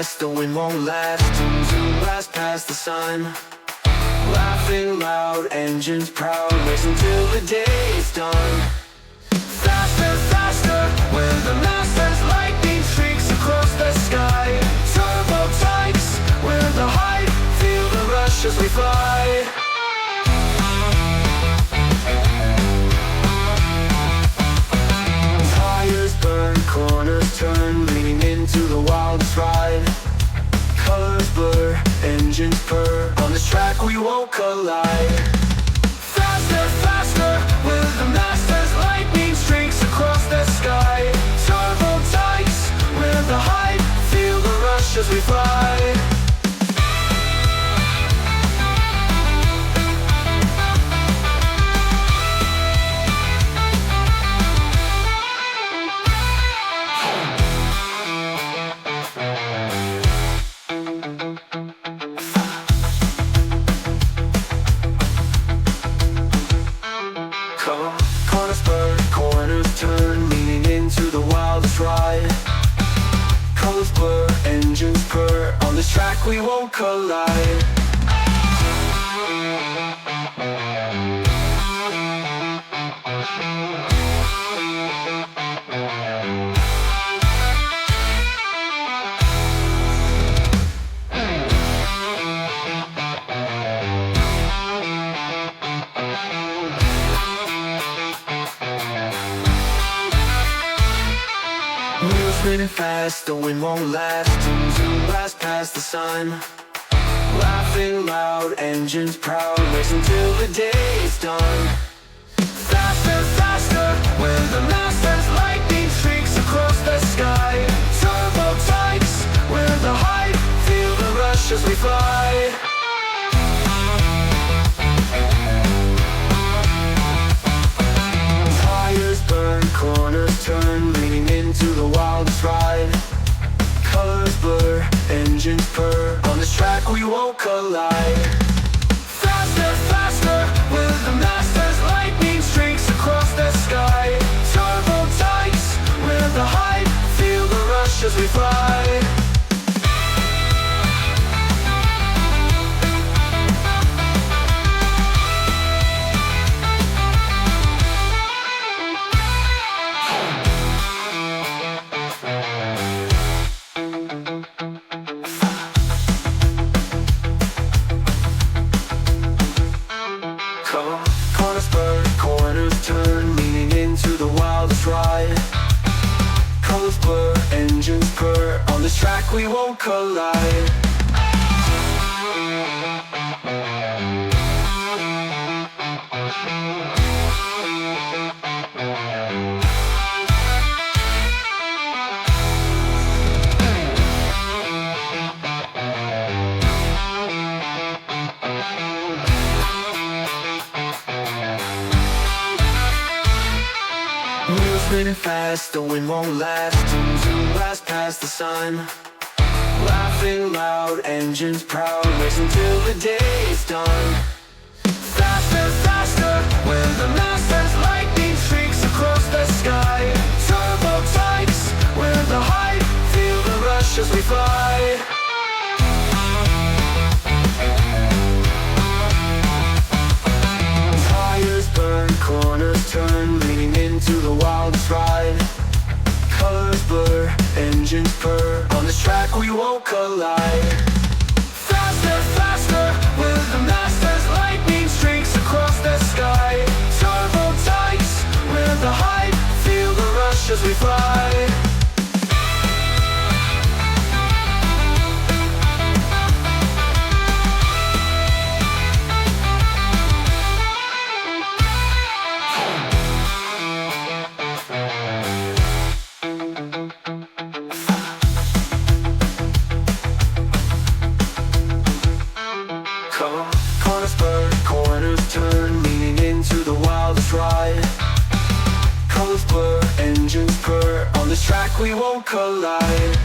fast, the wind won't last. Zoom blast past the sun. Laughing loud, engines proud, racing till the day is done. Faster, faster, we're the masters. Lightning streaks across the sky. Turbo tights, we're the height. Feel the rush as we fly. Tires burn, corners turn, leaning into the wildest ride. Colors blur, engines purr, on this track we won't collide. Faster, faster, we're the masters. Lightning streaks across the sky. Turbo tights, we're the height. Feel the rush as we fly. Corners burn, corners turn, leaning into the wildest ride. Colors blur, engines purr, on this track we won't collide. Wheels spinning fast, the wind won't last. Zoom blast past the sun. Laughing loud, engines proud, racing till the day is done. Faster, faster, we're the masters. Lightning streaks across the sky. Turbo tights, we're the height. Feel the rush as we fly. Tires burn, corners turn, leaning into the wildest ride. Colors blur, engines purr, on this track we won't collide. Faster, faster, we're the masters. Lightning streaks across the sky. Turbo tights, we're the height. Feel the rush as we fly. Corners burn, corners turn, leaning into the wildest ride. Colors blur, engines purr, on this track we won't collide. Wheels spinning fast, the wind won't last. Zoom blast past the sun. Laughing loud, engines proud, racing till the day is done. Faster, faster, we're the masters. Lightning streaks across the sky. Turbo tights, we're the height. Feel the rush as we fly. Tires burn, corners turn, leaning into the wildest ride. Colors blur, engines purr, on this track we won't collide. Faster, faster, we're the masters. Lightning streaks across the sky. Turbo tights, we're the height. Feel the rush as we fly. Corners burn, corners turn, leaning into the wildest ride. Colors blur, engines purr, on this track we won't collide.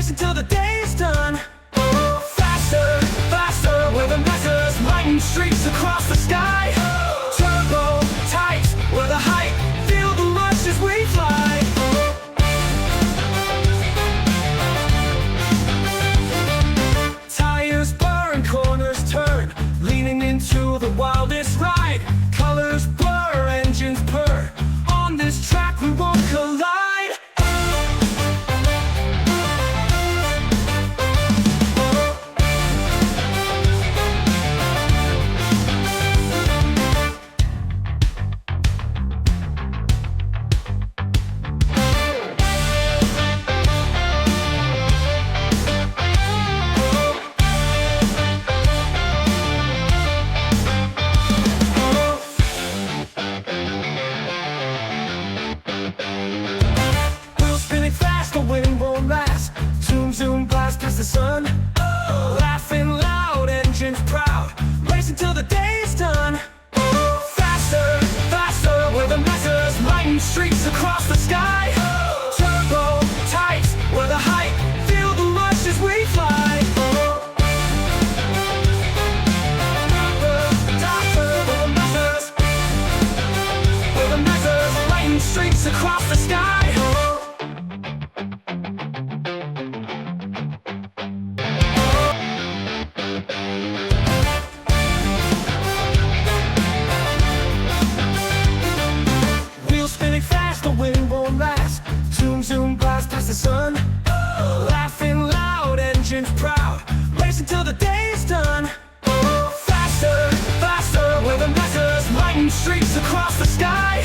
racing till the day's done. Faster, faster, we're the messers, lightning streaks across the sky. Turbo tights, we're the height, feel the rush as we fly. Tires burn, corners turn, leaning into the wildest ride. Colors blur, engines purr, on this track we won't collide. The sun, laughing loud, engines proud, racing till the day's done. Faster, faster, we're the messers, lightning streaks across the sky. Turbo tights, we're the height, feel the rush as we fly. We're the messers, lightning streaks across the sky. The sun, laughing loud, engines proud, racing till the day's done. Faster, faster, we're the messers, lightning streaks across the sky.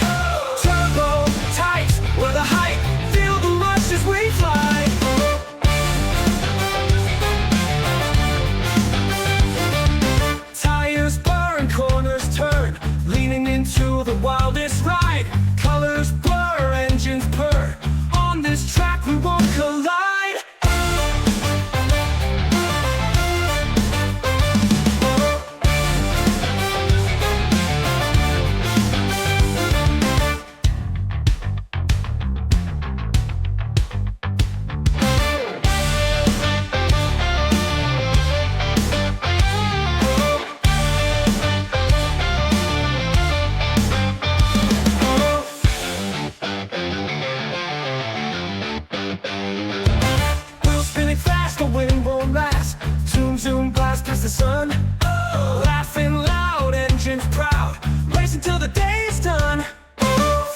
Turbo tights, we're the height, feel the rush as we fly. Tires burn, corners turn, leaning into the wildest ride. Colors blur, engines purr, on this track we won't collide. The sun, laughing loud, engines proud, racing till the day's done.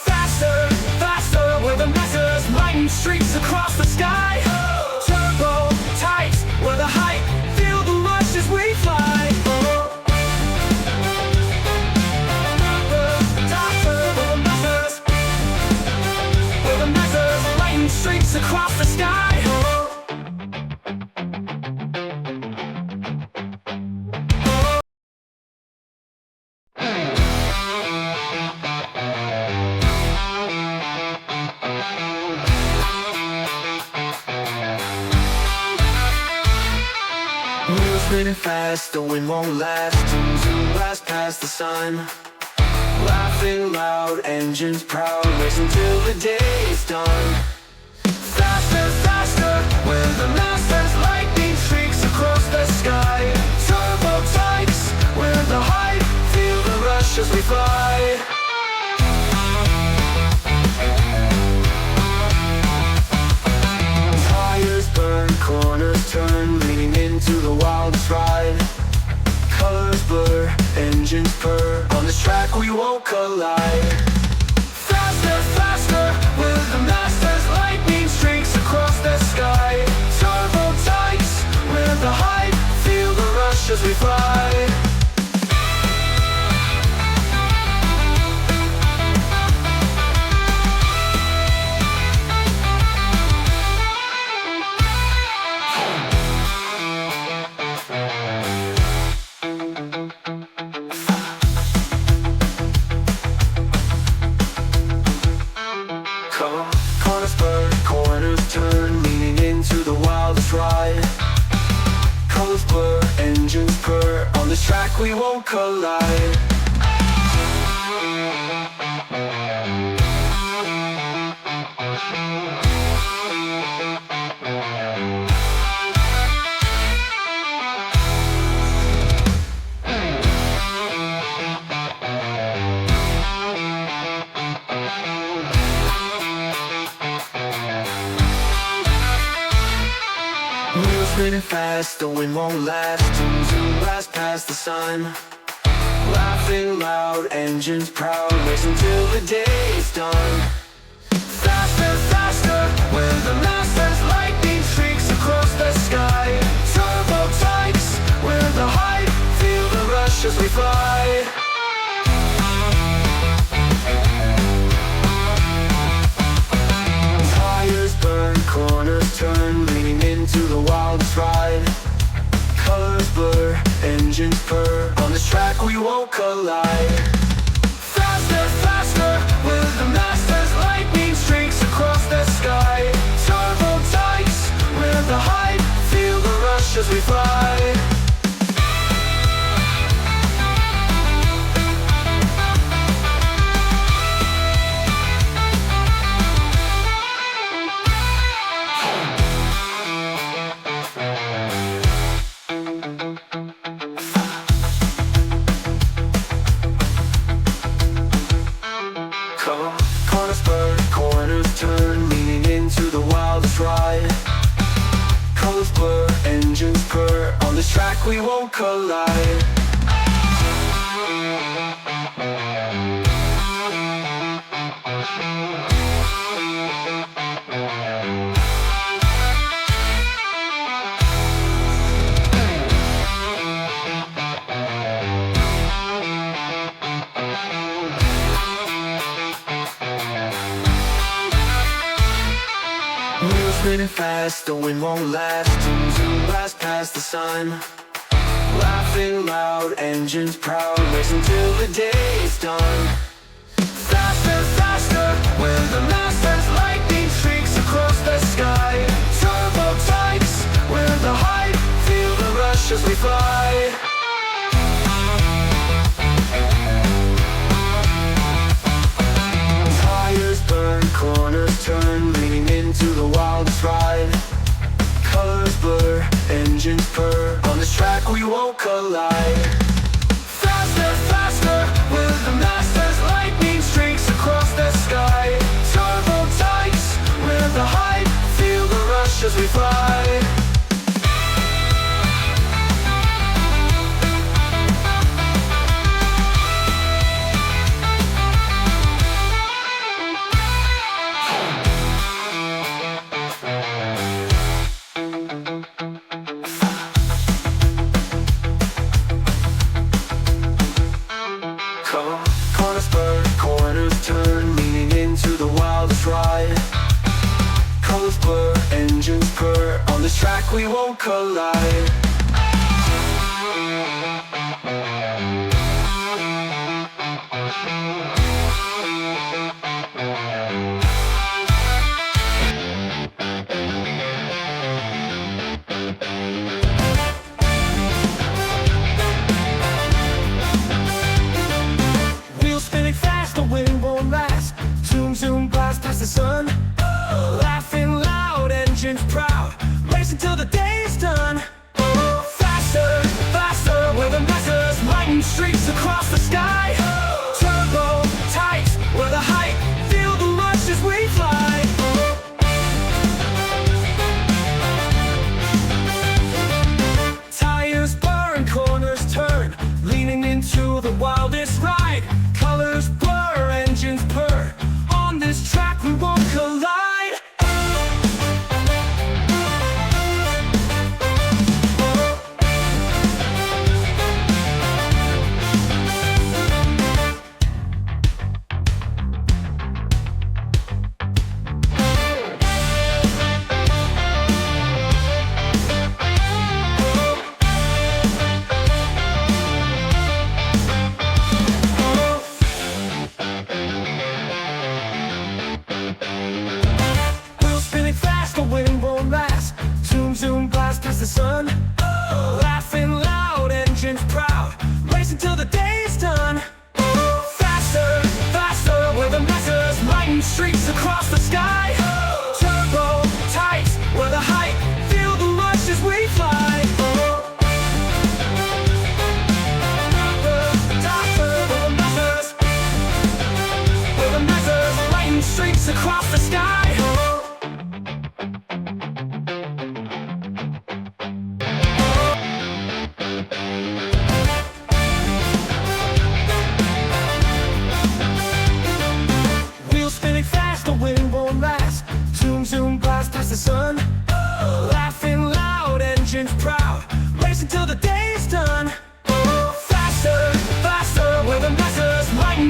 Faster, faster, we're the messers, lightning streaks across the sky. Turbo tights, we're the height, feel the rush as we fly. We're the messers, lightning streaks across the sky. Wheels spinning fast, the wind won't last. Zoom blast past the sun. Laughing loud, engines proud, racing till the day's done. Faster, faster, we're the masters, lightning streaks across the sky. Turbo tights, we're the height, feel the rush as we fly. Tires burn, corners turn, leaning into the wildest ride. Colors blur, engines purr, on this track we won't collide. Faster, faster, we're the masters, lightning streaks across the sky. Turbo tights, we're the height, feel the rush as we fly. Corners turn, leaning into the wildest ride. Colors blur, engines purr, on this track we won't collide. spinning fast, the wind won't last. Zoom blast past the sun. Laughing loud, engines proud, racing till the day's done. Faster, faster, we're the masters. Lightning streaks across the sky. Turbo types, we're the hype. Feel the rush as we fly. Tires burn, corners turn, leaning into the wildest ride. Colors blur, engines purr, on this track we won't collide. Faster, faster, we're the masters. Lightning streaks across the sky. Turbo types, we're the hype. Feel the rush as we fly. Corners burn, corners turn, leaning into the wildest ride. Colors blur, engines purr, on this track we won't collide. Wheels spinning fast, the wind won't last. Zoom blast past the sun. Laughing loud, engines proud, racing till the day's done. Faster, faster, we're the masters. Lightning streaks across the sky. Turbo types, we're the hype. Feel the rush as we fly. Tires burn, corners turn, leaning into the wildest ride. Colors blur, engines purr, on this track we won't collide. Faster, faster, we're the masters. Lightning streaks across the sky. Turbo types, we're the hype. Feel the rush as we fly. Corners burn, corners turn, leaning into the wildest ride. Colors blur, engines purr, on this track we won't collide. Spinning fast, the wind won't last. Zoom, zoom, blast past the sun. Laughing loud, engines proud, racing till the day's done. Faster, faster, we're the masters. Lightning streaks across the sky. Turbo types, we're the hype. Feel the rush as we fly. Tires burn, corners turn, leaning into the wildest ride. Colors blur, engines purr, on this track we won't collide.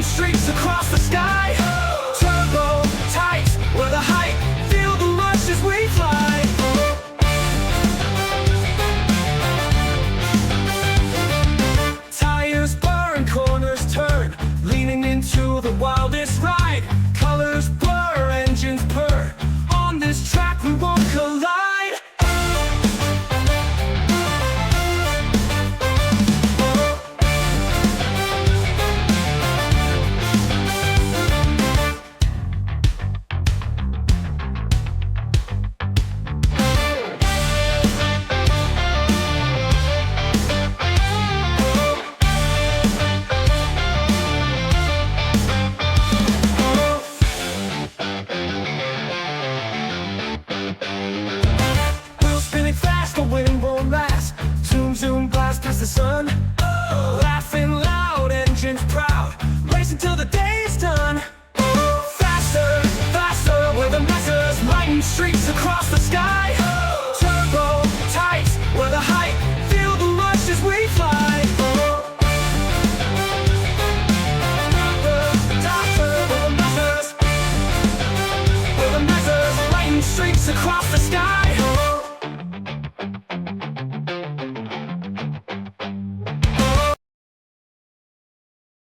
streaks across the sky. Turbo tight, we're the height. Feel the rush as we fly. Tires burn, corners turn, leaning into the wildest ride. Colors blur, engines purr. On this track we won't collide. Zoom, blast past the sun. Laughing loud, engines proud, racing till the day's done. Faster, faster, we're the messers, lightning streaks across the sky.